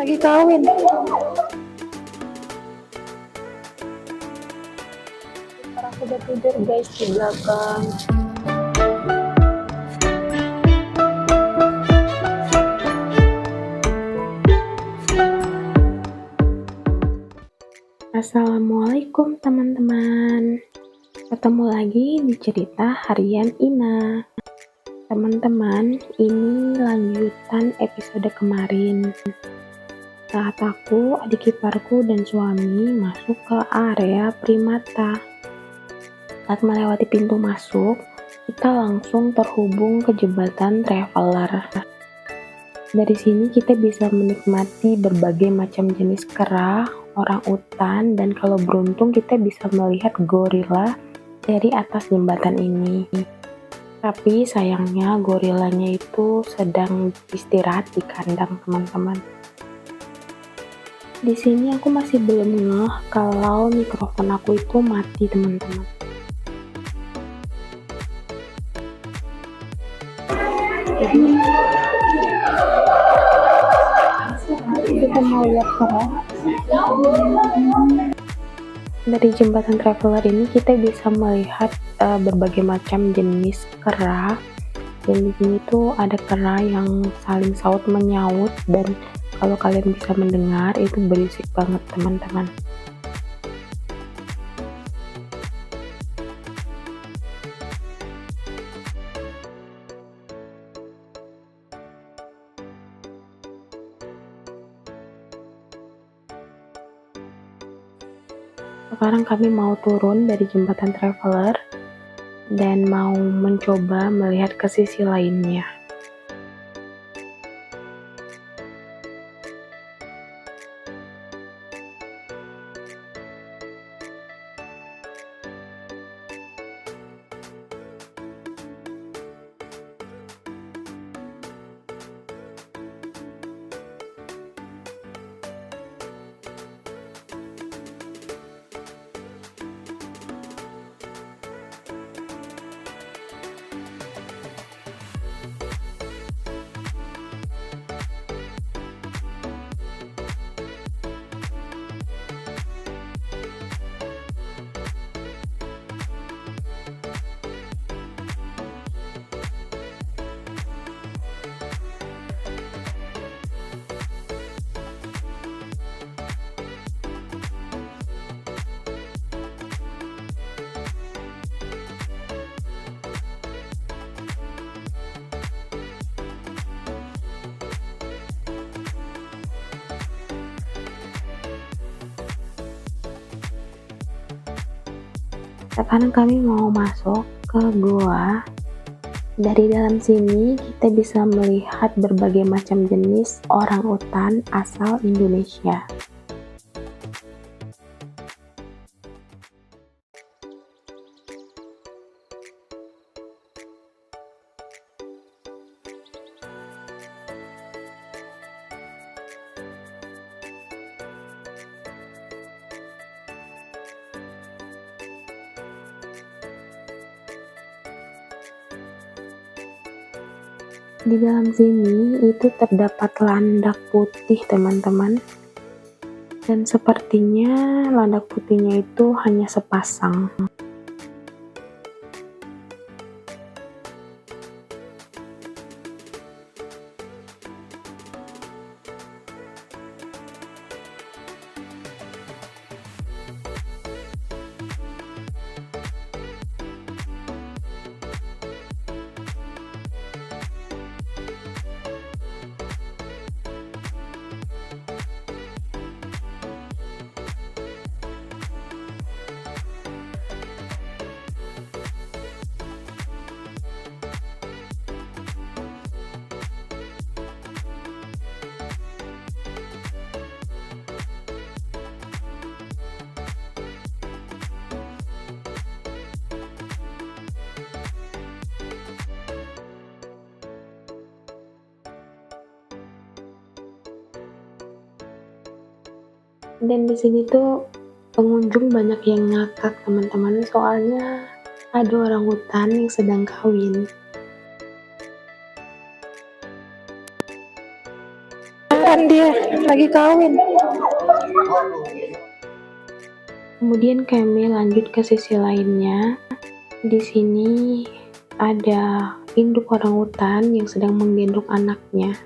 Lagi kawin. Aku udah tidur guys di belakang. Assalamualaikum teman-teman. Ketemu lagi di cerita harian Ina. Teman-teman, ini lanjutan episode kemarin. Saat aku, adik iparku, dan suami masuk ke area primata. Saat melewati pintu masuk, kita langsung terhubung ke jembatan traveler. Dari sini kita bisa menikmati berbagai macam jenis kera, orangutan, dan kalau beruntung kita bisa melihat gorila dari atas jembatan ini. Tapi sayangnya gorilanya itu sedang istirahat di kandang teman-teman. Di sini aku masih belum ngeh kalau mikrofon aku itu mati teman-teman. Jadi kita mau lihat kera. Dari jembatan traveler ini kita bisa melihat berbagai macam jenis kera. Dan di sini tuh ada kera yang saling saut menyaut, dan kalau kalian bisa mendengar itu berisik banget teman-teman. Sekarang kami mau turun dari jembatan traveler dan mau mencoba melihat ke sisi lainnya. Sekarang kami mau masuk ke gua. Dari dalam sini kita bisa melihat berbagai macam jenis orangutan asal Indonesia. Di dalam sini itu terdapat landak putih teman-teman, dan sepertinya landak putihnya itu hanya sepasang. Dan di sini tuh pengunjung banyak yang ngakak teman-teman, soalnya ada orangutan yang sedang kawin. pacaran dia, lagi kawin. Kemudian kami lanjut ke sisi lainnya. Di sini ada induk orangutan yang sedang menggendong anaknya.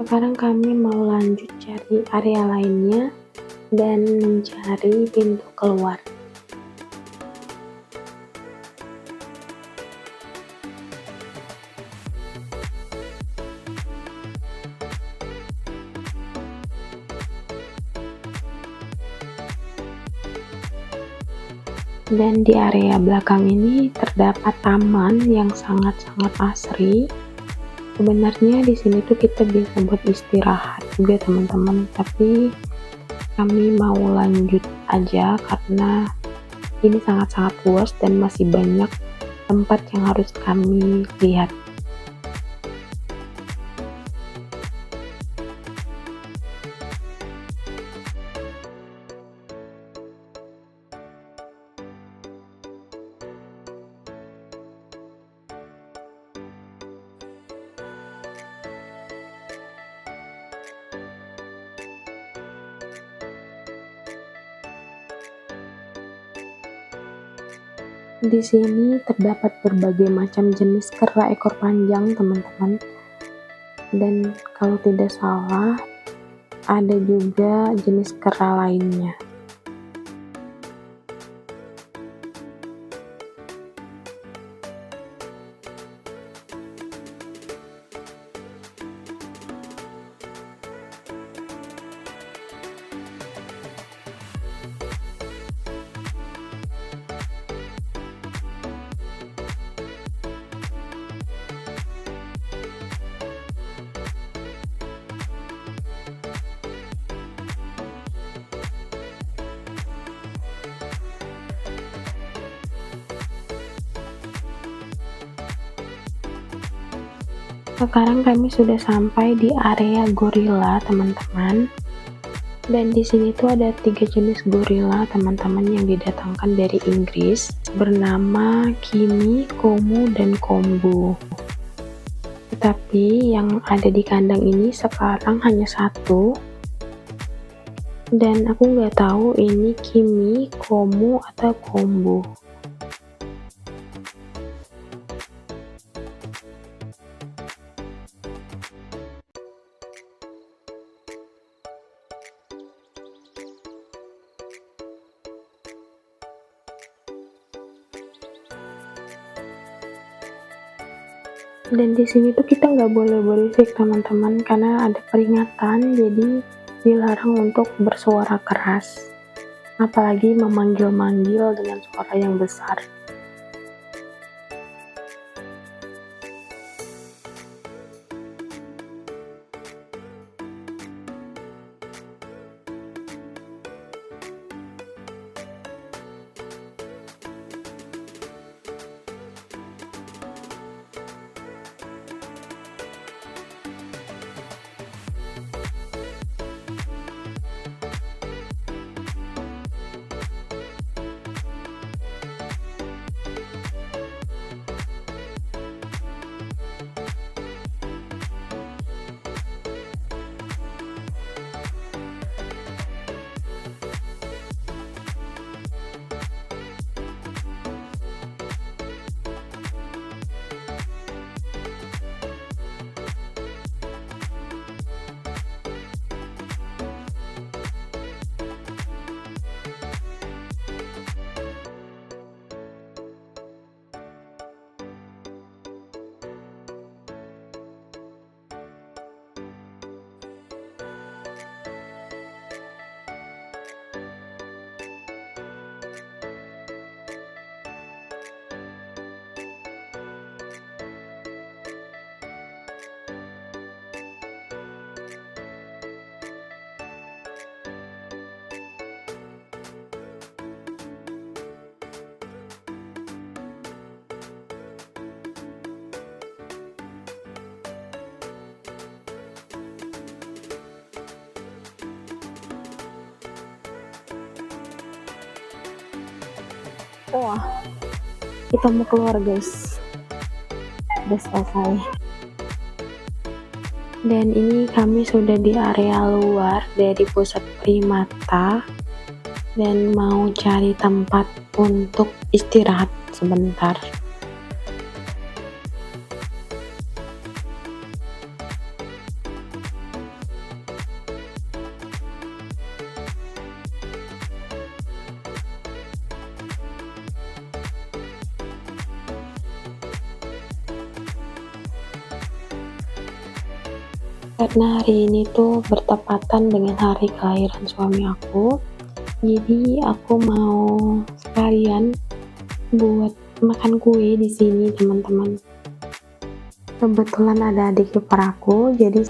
Sekarang kami mau lanjut cari area lainnya dan mencari pintu keluar. Dan di area belakang ini terdapat taman yang sangat-sangat asri. Sebenarnya di sini tuh kita bisa buat istirahat juga teman-teman, tapi kami mau lanjut aja karena ini sangat-sangat luas dan masih banyak tempat yang harus kami lihat. Di sini terdapat berbagai macam jenis kera ekor panjang, teman-teman. Dan kalau tidak salah, ada juga jenis kera lainnya. Sekarang kami sudah sampai di area gorila, teman-teman. Dan di sini tuh ada 3 jenis gorila, teman-teman, yang didatangkan dari Inggris, bernama Kimi, Komu, dan Kombu. Tetapi yang ada di kandang ini sekarang hanya satu. Dan aku nggak tahu ini Kimi, Komu, atau Kombu. Dan di sini tuh kita nggak boleh berisik, teman-teman, karena ada peringatan, jadi dilarang untuk bersuara keras, apalagi memanggil-manggil dengan suara yang besar. Wah, kita mau keluar guys, udah selesai. Dan ini kami sudah di area luar dari pusat primata dan mau cari tempat untuk istirahat sebentar. Karena hari ini tuh bertepatan dengan hari kelahiran suami aku, jadi aku mau sekalian buat makan kue di sini teman-teman. Kebetulan ada adik ipar aku, jadi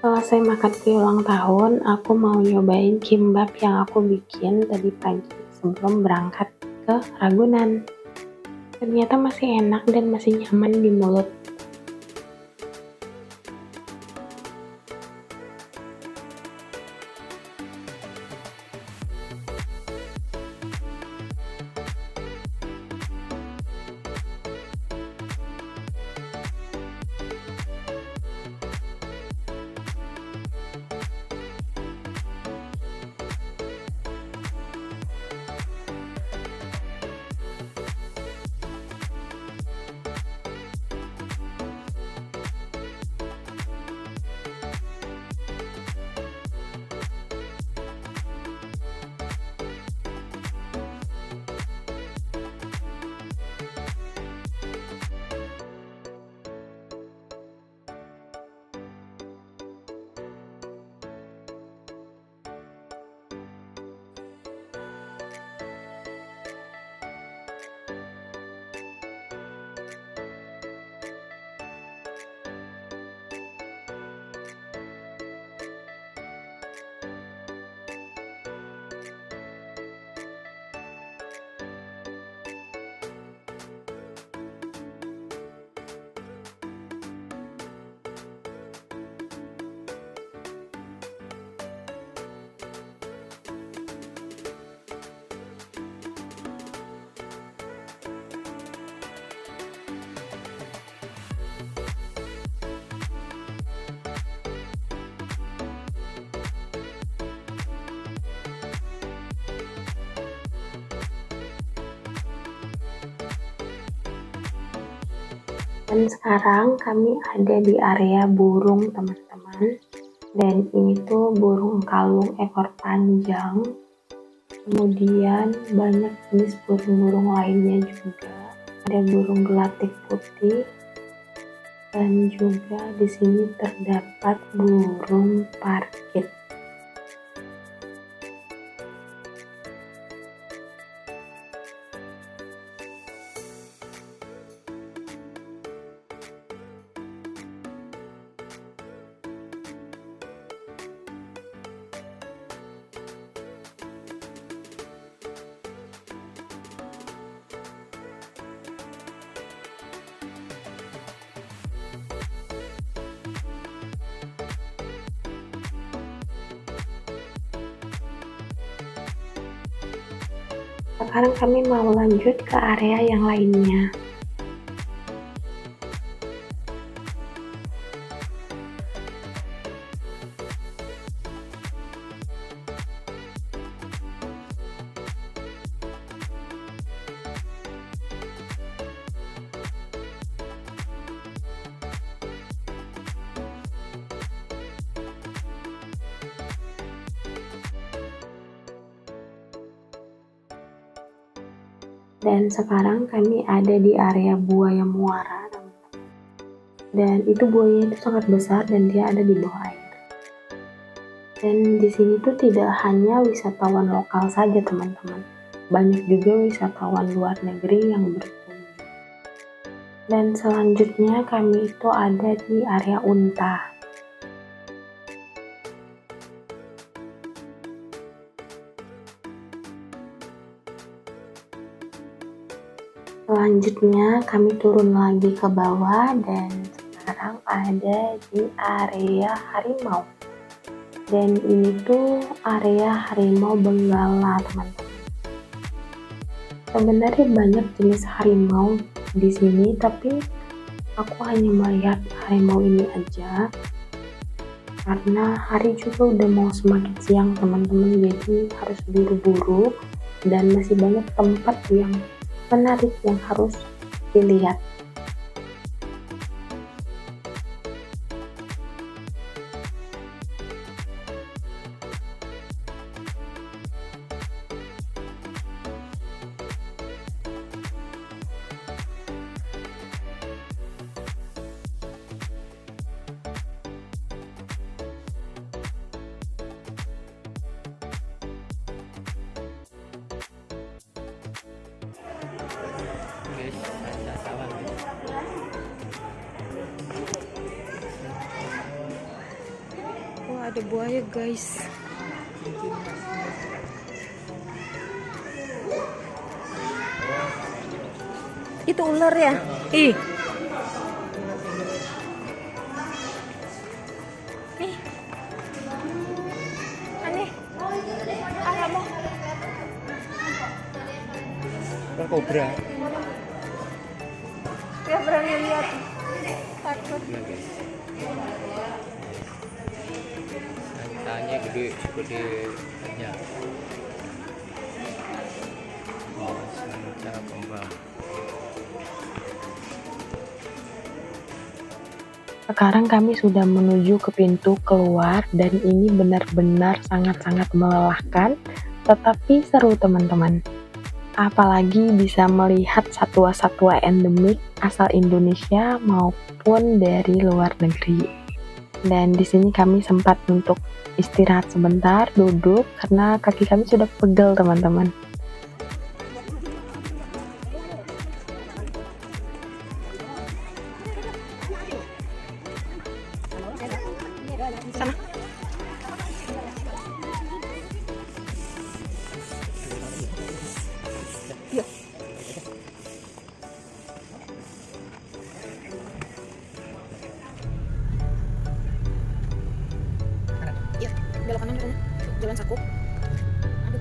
setelah saya makan kue ulang tahun, aku mau nyobain kimbap yang aku bikin tadi pagi sebelum berangkat ke Ragunan. Ternyata masih enak dan masih nyaman di mulut. Dan sekarang kami ada di area burung teman-teman. Dan ini tuh burung kalung ekor panjang. Kemudian banyak jenis burung-burung lainnya juga. Ada burung gelatik putih. Dan juga di sini terdapat burung parkit. Sekarang kami mau lanjut ke area yang lainnya. Dan sekarang kami ada di area buaya muara, dan itu buaya itu sangat besar dan dia ada di bawah air. Dan di sini tuh tidak hanya wisatawan lokal saja teman-teman, banyak juga wisatawan luar negeri yang berkunjung. Dan selanjutnya kami itu ada di area unta. Selanjutnya kami turun lagi ke bawah dan sekarang ada di area harimau. Dan ini tuh area harimau benggala teman-teman. Sebenarnya banyak jenis harimau di sini, tapi aku hanya melihat harimau ini aja karena hari juga udah mau semakin siang teman-teman, jadi harus buru-buru dan masih banyak tempat yang menarik yang harus dilihat. Wah, ada buaya guys. Itu ular ya? Ih. Nih. Aneh. Kamu. Kan kobra. Ya berani lihat. Takut. Tanya gede aja. Oh, sanca kembang. Sekarang kami sudah menuju ke pintu keluar dan ini benar-benar sangat-sangat melelahkan, tetapi seru teman-teman. Apalagi bisa melihat satwa-satwa endemik asal Indonesia maupun dari luar negeri. Dan di sini kami sempat untuk istirahat sebentar, duduk karena kaki kami sudah pegel teman-teman. Sana. Iya. Iya, belok kanan ke sana. Jalan Saku. Aduh,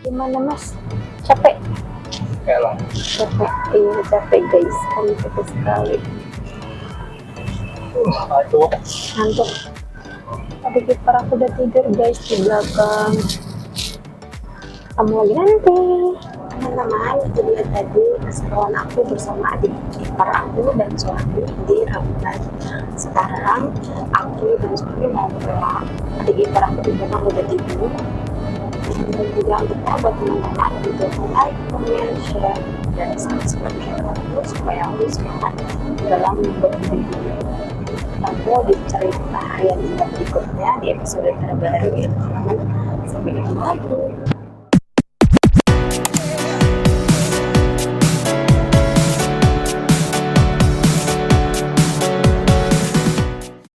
Gimana Mas? Capek? Kayak Capek, iya capek guys, kami capek sekali. Aduh. Ngantuk. Tadi kiper aku udah tidur guys di belakang. Kamu lagi nanti. Teman-teman, itu dia tadi keseruan aku bersama adik ipar aku dan suami di Ragunan. Sekarang aku dan suami mau pulang. Adik ipar aku di belakang udah tidur. Dan juga untuk buat teman-teman untuk like, comment, share, dan subscribe channel aku supaya aku semangat dalam membuat video. Ketemu di cerita harian kita berikutnya di episode terbaru ya teman-teman. Sampai ketemu lagi.